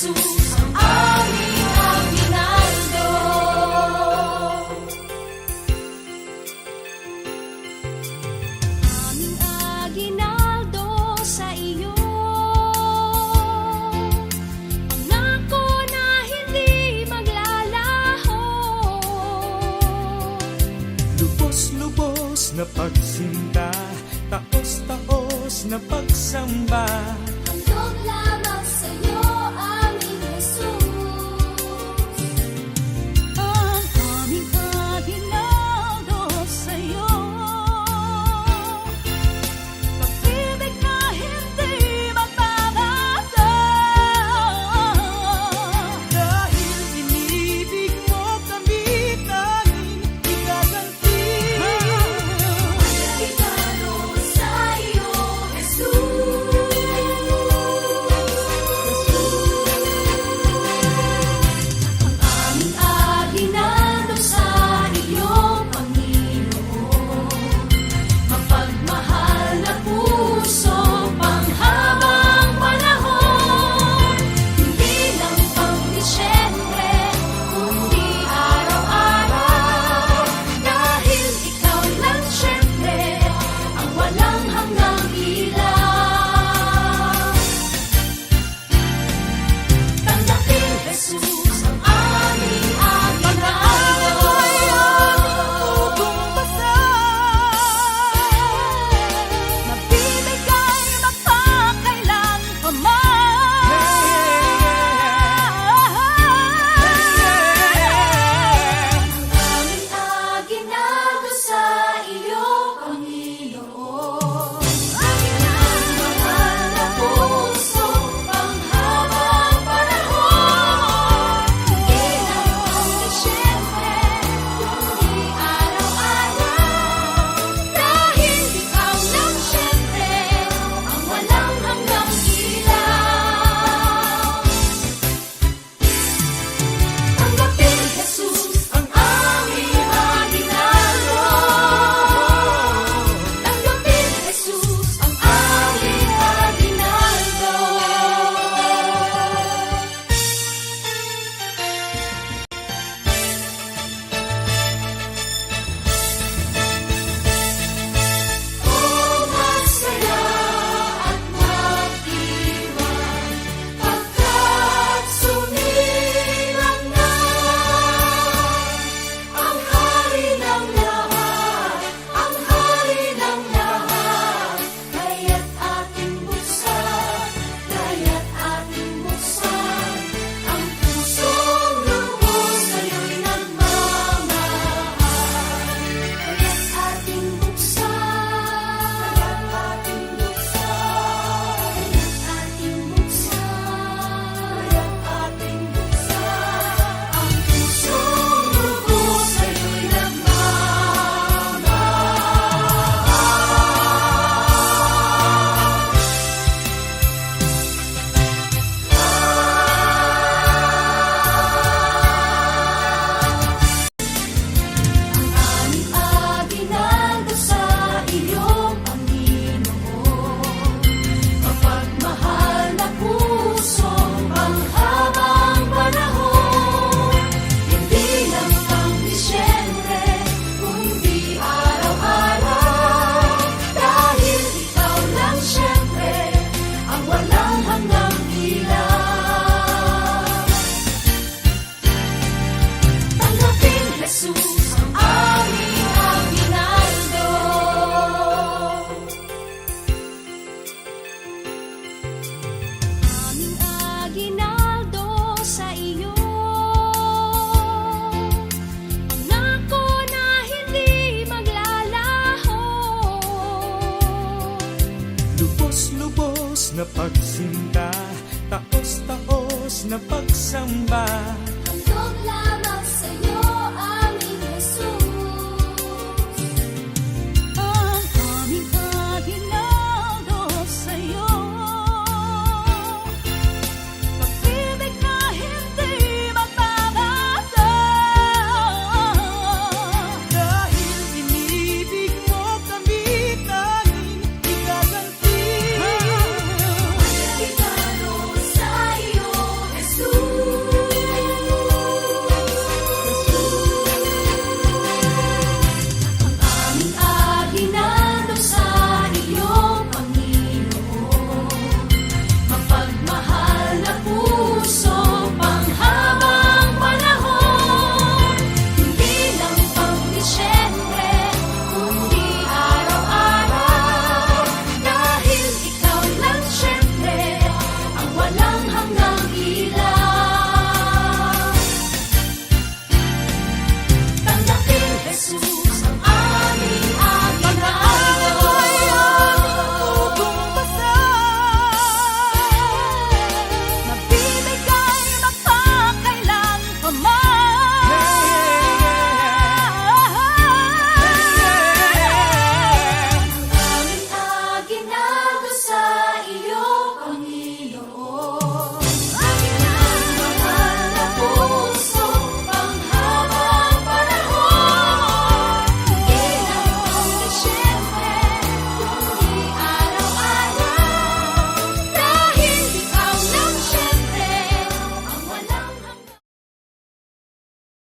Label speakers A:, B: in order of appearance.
A: Jesus ang aming aginaldo. Aming aginaldo sa iyo, pangako na hindi maglalaho.
B: Lubos-lubos na pagsinta, taos-taos na pagsamba.
A: Handog lamang sa'yo, aming Jesus.
C: Ang aming aginaldo sa'yo, pag-ibig na hindi magbabago.
B: Dahil inibig mo kami, tanging ikaganti.
A: Regalo sa iyo, Jesus. Ang aming aginaldo sa iyo, Panginoon. Mapagmahal na puso, panghabang panahon. Hindi lang pang Disyembre, kundi araw-araw. Dahil ikaw lang siyempre, ang walang hanggang ilaw. Tanggapin, Jesus, ang aming aginaldo.
C: Nabibigay mapakailan pa man.
A: Aming aginaldo sa iyo, Panginoon. Mahal na puso, panghabang panahon. Hindi lang pang Disyembre, kundi araw-araw. Dahil ikaw lang siyempre, ang walang hanggang ilaw. Tanggapin, Jesus, ang aming aginaldo. Tanggapin, Jesus, ang aming aginaldo. Oh, masaya at mag-iwan pagkat sumilang na ang hari ng lahat, ang hari ng lahat. Kaya't ating buksan, kaya't ating buksan ang pusong lubos sa'yo'y nagmamahal. Kaya't ating buksan, kaya't ating buksan, kaya't ating buksan, kaya't ating buksan ang pusong lubos sa'yo'y Ang aming aginaldo sa iyo, Panginoon. Mapagmahal na puso, panghabang panahon. Hindi lang pang Disyembre, kundi araw-araw. Dahil ikaw lang siyempre, ang walang hanggang ilaw. Tanggapin, Jesus, ang aming aginaldo.
C: Aming aginaldo sa iyo, pangako na hindi maglalaho.
B: Lubos-lubos na pagsinta, taos-taos na pagsamba.